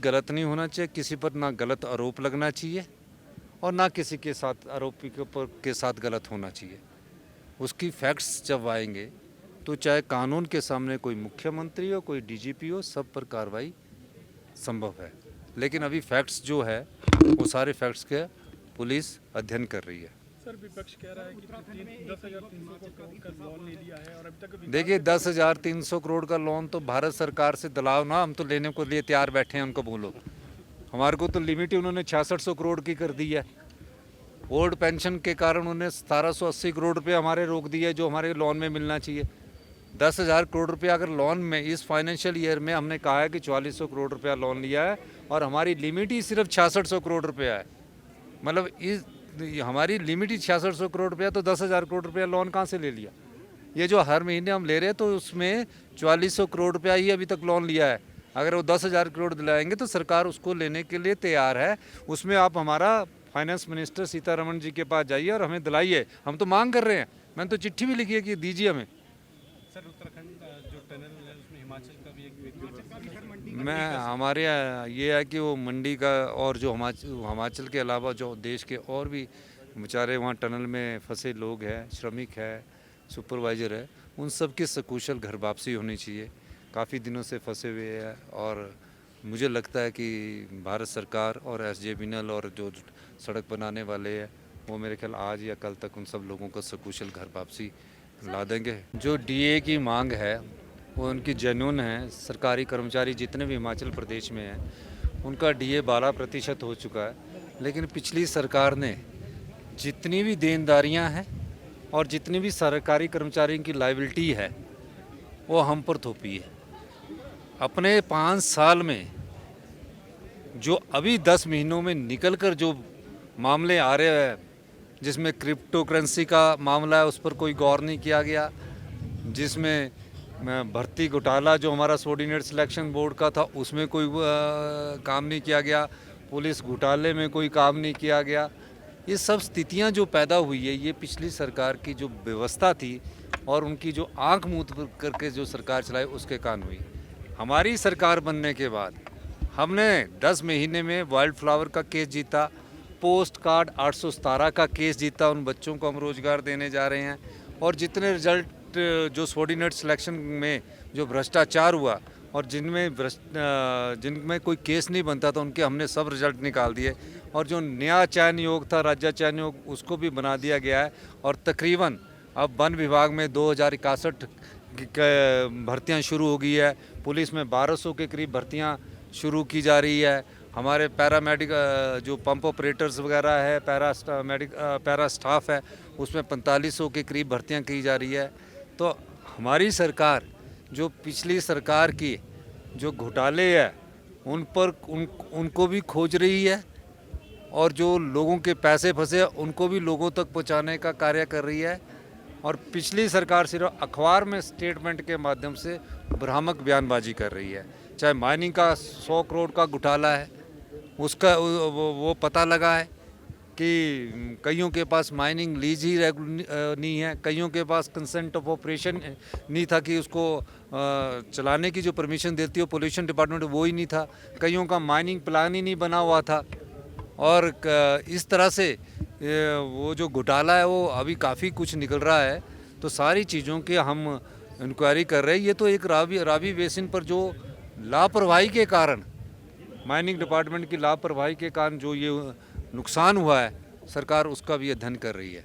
गलत नहीं होना चाहिए, किसी पर ना गलत आरोप लगना चाहिए और ना किसी के साथ आरोपी के साथ गलत होना चाहिए। उसकी फैक्ट्स जब आएंगे तो चाहे कानून के सामने कोई मुख्यमंत्री हो, कोई डीजीपी हो, सब पर कार्रवाई संभव है। लेकिन अभी फैक्ट्स जो है वो सारे फैक्ट्स के पुलिस अध्ययन कर रही है। सर, विपक्ष कह रहा है कि 10,300 करोड़ का लोन ले लिया है और अभी तक देखिए 10,300 करोड़ का लोन तो भारत सरकार से दिलाओ ना, हम तो लेने को लिए तैयार बैठे हैं, उनको बोलो। हमारे को तो लिमिट ही उन्होंने 6600 करोड़ की कर दी है। ओल्ड पेंशन के कारण उन्हें 1780 करोड़ रुपये हमारे रोक दिए जो हमारे लोन में मिलना चाहिए। 10,000 करोड़ रुपया अगर लोन में इस फाइनेंशियल ईयर में हमने कहा है कि 4400 करोड़ रुपया लोन लिया है और हमारी लिमिट ही सिर्फ 6600 करोड़ रुपया है। मतलब इस हमारी लिमिट ही 6600 करोड़ रुपया, तो 10,000 करोड़ रुपया लोन कहाँ से ले लिया? ये जो हर महीने हम ले रहे हैं तो उसमें 4400 करोड़ रुपया ही अभी तक लोन लिया है। अगर वो 10,000 करोड़ दिलाएंगे तो सरकार उसको लेने के लिए तैयार है। उसमें आप हमारा फाइनेंस मिनिस्टर सीतारमण जी के पास जाइए और हमें दिलाइए। हम तो मांग कर रहे हैं, मैंने तो चिट्ठी भी लिखी है कि दीजिए हमें। सर, उत्तराखंड जो टनल है उसमें हिमाचल का भी एक मैं हमारे यहाँ ये है कि वो मंडी का और जो हिमाचल के अलावा जो देश के और भी बेचारे वहाँ टनल में फंसे लोग हैं, श्रमिक है, सुपरवाइज़र है, उन सब की सकुशल घर वापसी होनी चाहिए। काफ़ी दिनों से फंसे हुए हैं और मुझे लगता है कि भारत सरकार और SJVNL और जो सड़क बनाने वाले हैं वो मेरे ख्याल आज या कल तक उन सब लोगों को सकुशल घर वापसी ला देंगे। जो DA की मांग है वो उनकी जेन्युइन है। सरकारी कर्मचारी जितने भी हिमाचल प्रदेश में हैं उनका DA 12% हो चुका है, लेकिन पिछली सरकार ने जितनी भी देनदारियां हैं और जितनी भी सरकारी कर्मचारियों की लायबिलिटी है वो हम पर थोपी है। अपने 5 साल में जो अभी 10 महीनों में निकल कर जो मामले आ रहे हैं, जिसमें क्रिप्टो करेंसी का मामला है उस पर कोई गौर नहीं किया गया, जिसमें भर्ती घोटाला जो हमारा सबऑर्डिनेट सिलेक्शन बोर्ड का था उसमें कोई काम नहीं किया गया, पुलिस घोटाले में कोई काम नहीं किया गया। ये सब स्थितियां जो पैदा हुई है ये पिछली सरकार की जो व्यवस्था थी और उनकी जो आंख मूंद करके जो सरकार चलाई उसके कारण हुई। हमारी सरकार बनने के बाद हमने 10 महीने में वाइल्ड फ्लावर का केस जीता, पोस्ट कार्ड 817 का केस जीता, उन बच्चों को हम रोज़गार देने जा रहे हैं। और जितने रिजल्ट जो सबऑर्डिनेट सिलेक्शन में जो भ्रष्टाचार हुआ और जिनमें कोई केस नहीं बनता था उनके हमने सब रिजल्ट निकाल दिए। और जो नया चयन योग था, राज्य चयन योग, उसको भी बना दिया गया है। और तकरीबन अब वन विभाग में 2061 भर्तियां शुरू हो गई है, पुलिस में 1200 के करीब भर्तियां शुरू की जा रही है। हमारे पैरामेडिक जो पंप ऑपरेटर्स वगैरह है, पैरा स्टाफ है, उसमें 4500 के करीब भर्तियां की जा रही है। तो हमारी सरकार जो पिछली सरकार की जो घोटाले है उनको भी खोज रही है और जो लोगों के पैसे फंसे उनको भी लोगों तक पहुंचाने का कार्य कर रही है। और पिछली सरकार सिर्फ अखबार में स्टेटमेंट के माध्यम से भ्रामक बयानबाजी कर रही है। चाहे माइनिंग का 100 करोड़ का घोटाला है, उसका वो पता लगा है कि कईयों के पास माइनिंग लीज ही नहीं है, कईयों के पास कंसेंट ऑफ ऑपरेशन नहीं था कि उसको चलाने की जो परमिशन देती है पोल्यूशन डिपार्टमेंट वो ही नहीं था, कईयों का माइनिंग प्लान ही नहीं बना हुआ था। और इस तरह से वो जो घोटाला है वो अभी काफ़ी कुछ निकल रहा है। तो सारी चीज़ों की हम इंक्वायरी कर रहे हैं। ये तो एक रावी बेसिन पर जो लापरवाही के कारण, माइनिंग डिपार्टमेंट की लापरवाही के कारण जो ये नुकसान हुआ है, सरकार उसका भी अध्ययन कर रही है।